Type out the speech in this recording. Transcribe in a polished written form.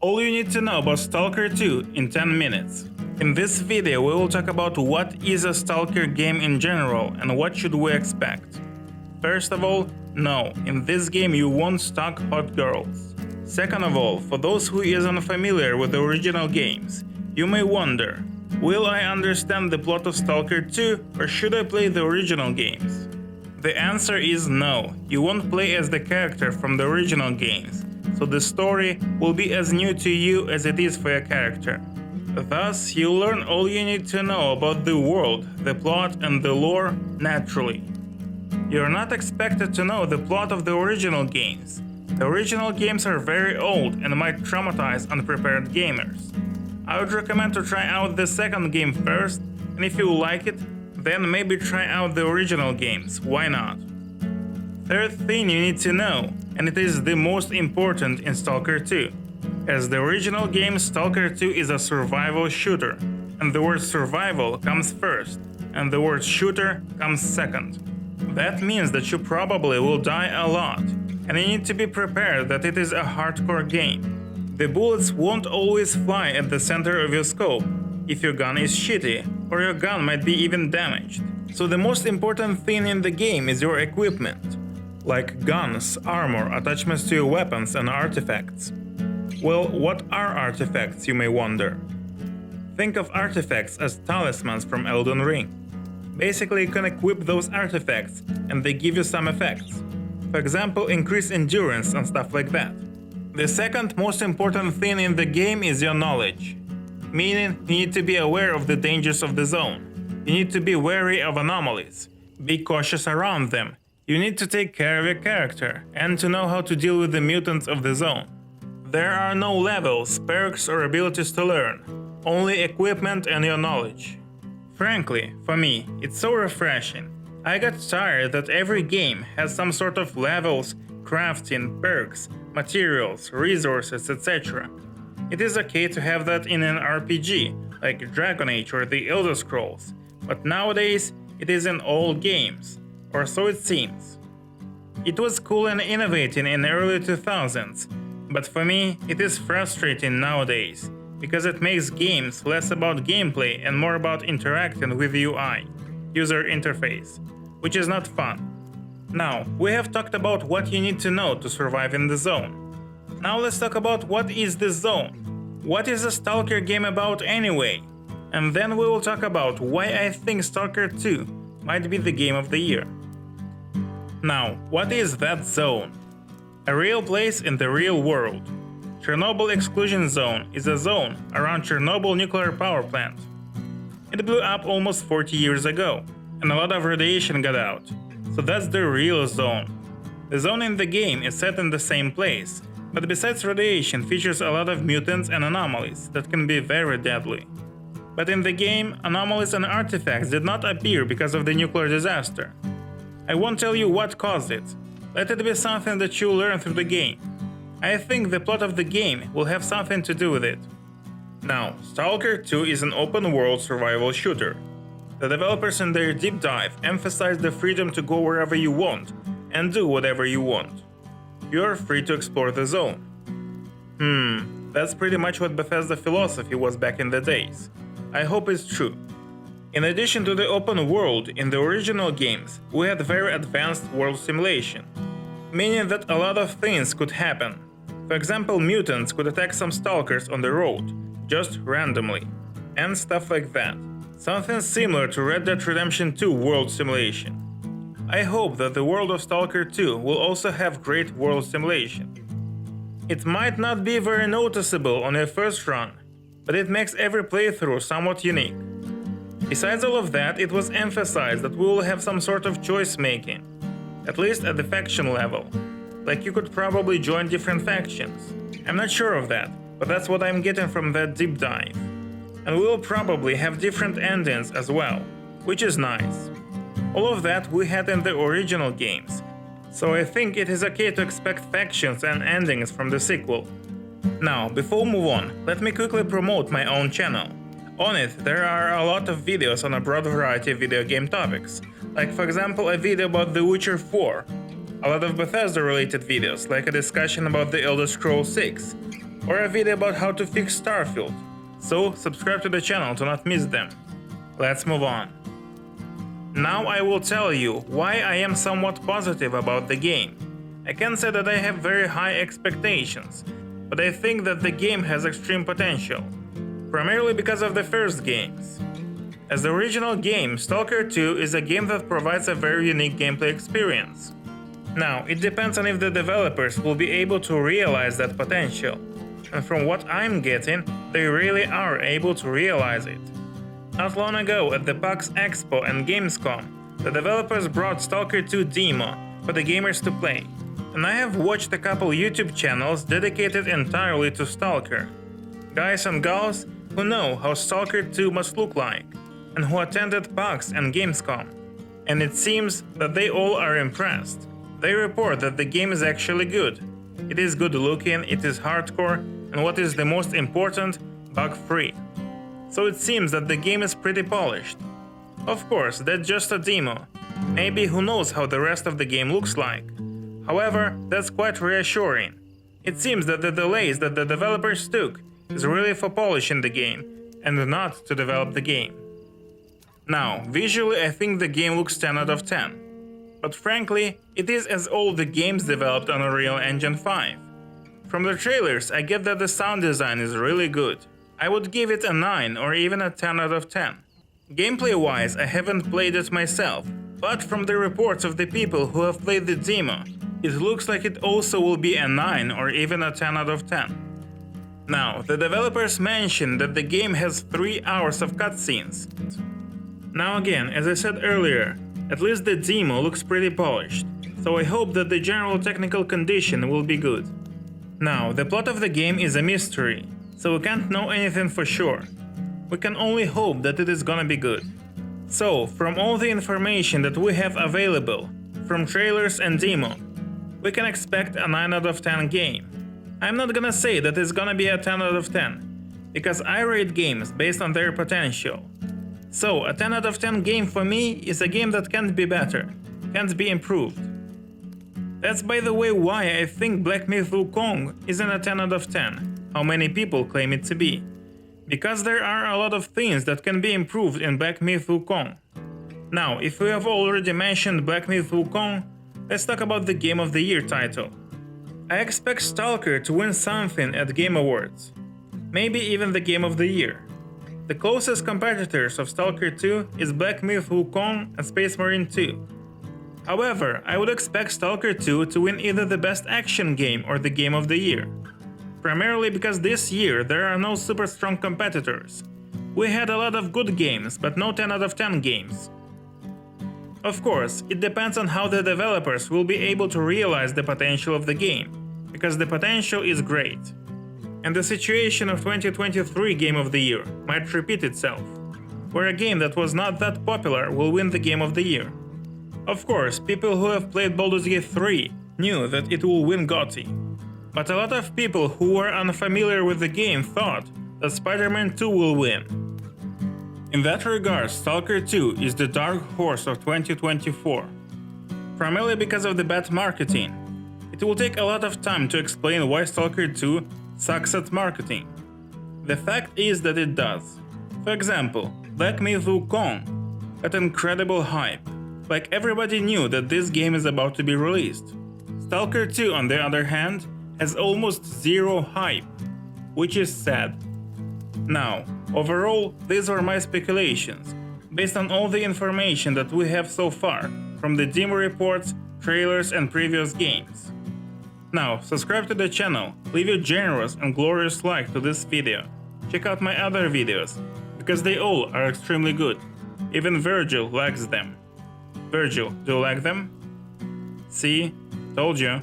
All you need to know about Stalker 2 in 10 minutes. In this video we will talk about what is a Stalker game in general and what should we expect. First of all, no, in this game you won't stalk hot girls. Second of all, for those who isn't familiar with the original games, you may wonder, will I understand the plot of Stalker 2 or should I play the original games? The answer is no, you won't play as the character from the original games, so the story will be as new to you as it is for your character. Thus, you'll learn all you need to know about the world, the plot and the lore naturally. You're not expected to know the plot of the original games. The original games are very old and might traumatize unprepared gamers. I would recommend to try out the second game first, and if you like it, then maybe try out the original games, why not? Third thing you need to know, and it is the most important in Stalker 2. As the original game, Stalker 2 is a survival shooter, and the word survival comes first, and the word shooter comes second. That means that you probably will die a lot, and you need to be prepared that it is a hardcore game. The bullets won't always fly at the center of your scope, if your gun is shitty, or your gun might be even damaged. So the most important thing in the game is your equipment, like guns, armor, attachments to your weapons and artifacts. Well, what are artifacts, you may wonder? Think of artifacts as talismans from Elden Ring. Basically, you can equip those artifacts and they give you some effects. For example, increase endurance and stuff like that. The second most important thing in the game is your knowledge. Meaning, you need to be aware of the dangers of the zone. You need to be wary of anomalies. Be cautious around them. You need to take care of your character and to know how to deal with the mutants of the zone. There are no levels, perks or abilities to learn, only equipment and your knowledge. Frankly, for me, it's so refreshing. I got tired that every game has some sort of levels, crafting, perks, materials, resources, etc. It is okay to have that in an RPG, like Dragon Age or the Elder Scrolls, but nowadays it is in all games, or so it seems. It was cool and innovating in the early 2000s, but for me it is frustrating nowadays, because it makes games less about gameplay and more about interacting with UI, user interface, which is not fun. Now, we have talked about what you need to know to survive in the zone. Now let's talk about what is the zone. What is a Stalker game about anyway? And then we will talk about why I think Stalker 2 might be the game of the year. Now, what is that zone? A real place in the real world. Chernobyl Exclusion Zone is a zone around Chernobyl nuclear power plant. It blew up almost 40 years ago, and a lot of radiation got out, so that's the real zone. The zone in the game is set in the same place, but besides radiation features a lot of mutants and anomalies that can be very deadly. But in the game, anomalies and artifacts did not appear because of the nuclear disaster. I won't tell you what caused it, let it be something that you'll learn through the game. I think the plot of the game will have something to do with it. Now, Stalker 2 is an open-world survival shooter. The developers in their deep dive emphasize the freedom to go wherever you want and do whatever you want. You are free to explore the zone. That's pretty much what Bethesda philosophy was back in the days. I hope it's true. In addition to the open world in the original games, we had very advanced world simulation, meaning that a lot of things could happen. For example, mutants could attack some stalkers on the road, just randomly, and stuff like that. Something similar to Red Dead Redemption 2 world simulation. I hope that the world of Stalker 2 will also have great world simulation. It might not be very noticeable on your first run, but it makes every playthrough somewhat unique. Besides all of that, it was emphasized that we will have some sort of choice making, at least at the faction level. Like you could probably join different factions. I'm not sure of that, but that's what I'm getting from that deep dive. And we will probably have different endings as well, which is nice. All of that we had in the original games, so I think it is okay to expect factions and endings from the sequel. Now, before we move on, let me quickly promote my own channel. On it, there are a lot of videos on a broad variety of video game topics, like for example a video about The Witcher 4, a lot of Bethesda related videos like a discussion about the Elder Scrolls 6, or a video about how to fix Starfield, so subscribe to the channel to not miss them. Let's move on. Now I will tell you why I am somewhat positive about the game. I can say that I have very high expectations, but I think that the game has extreme potential, primarily because of the first games. As the original game, S.T.A.L.K.E.R 2 is a game that provides a very unique gameplay experience. Now, it depends on if the developers will be able to realize that potential, and from what I'm getting, they really are able to realize it. Not long ago at the PAX Expo and Gamescom, the developers brought S.T.A.L.K.E.R 2 demo for the gamers to play, and I have watched a couple YouTube channels dedicated entirely to S.T.A.L.K.E.R. Guys and gals who know how S.T.A.L.K.E.R 2 must look like, and who attended PAX and Gamescom, and it seems that they all are impressed. They report that the game is actually good. It is good looking, it is hardcore, and what is the most important, bug-free. So it seems that the game is pretty polished. Of course, that's just a demo. Maybe who knows how the rest of the game looks like. However, that's quite reassuring. It seems that the delays that the developers took is really for polishing the game, and not to develop the game. Now, visually I think the game looks 10 out of 10. But frankly, it is as all the games developed on Unreal Engine 5. From the trailers, I get that the sound design is really good. I would give it a 9 or even a 10 out of 10. Gameplay-wise, I haven't played it myself, but from the reports of the people who have played the demo, it looks like it also will be a 9 or even a 10 out of 10. Now, the developers mentioned that the game has 3 hours of cutscenes. Now again, as I said earlier, at least the demo looks pretty polished, so I hope that the general technical condition will be good. Now, the plot of the game is a mystery, so we can't know anything for sure. We can only hope that it is gonna be good. So, from all the information that we have available, from trailers and demo, we can expect a 9 out of 10 game. I'm not gonna say that it's gonna be a 10 out of 10, because I rate games based on their potential. So, a 10 out of 10 game for me is a game that can't be better, can't be improved. That's by the way why I think Black Myth: Wukong isn't a 10 out of 10, how many people claim it to be. Because there are a lot of things that can be improved in Black Myth: Wukong. Now, if we have already mentioned Black Myth: Wukong, let's talk about the Game of the Year title. I expect S.T.A.L.K.E.R to win something at Game Awards, maybe even the Game of the Year. The closest competitors of S.T.A.L.K.E.R 2 is Black Myth: Wukong and Space Marine 2. However, I would expect S.T.A.L.K.E.R 2 to win either the Best Action Game or the Game of the Year. Primarily because this year there are no super strong competitors. We had a lot of good games, but no 10 out of 10 games. Of course, it depends on how the developers will be able to realize the potential of the game, because the potential is great. And the situation of 2023 Game of the Year might repeat itself, where a game that was not that popular will win the Game of the Year. Of course, people who have played Baldur's Gate 3 knew that it will win GOTY, but a lot of people who were unfamiliar with the game thought that Spider-Man 2 will win. In that regard, S.T.A.L.K.E.R 2 is the dark horse of 2024, primarily because of the bad marketing. It will take a lot of time to explain why S.T.A.L.K.E.R 2 sucks at marketing. The fact is that it does. For example, Black Myth: Wukong got incredible hype, like everybody knew that this game is about to be released. S.T.A.L.K.E.R 2, on the other hand, has almost zero hype, which is sad. Now, overall, these are my speculations, based on all the information that we have so far, from the demo reports, trailers and previous games. Now, subscribe to the channel, leave a generous and glorious like to this video. Check out my other videos, because they all are extremely good. Even Virgil likes them. Virgil, do you like them? See? Told you.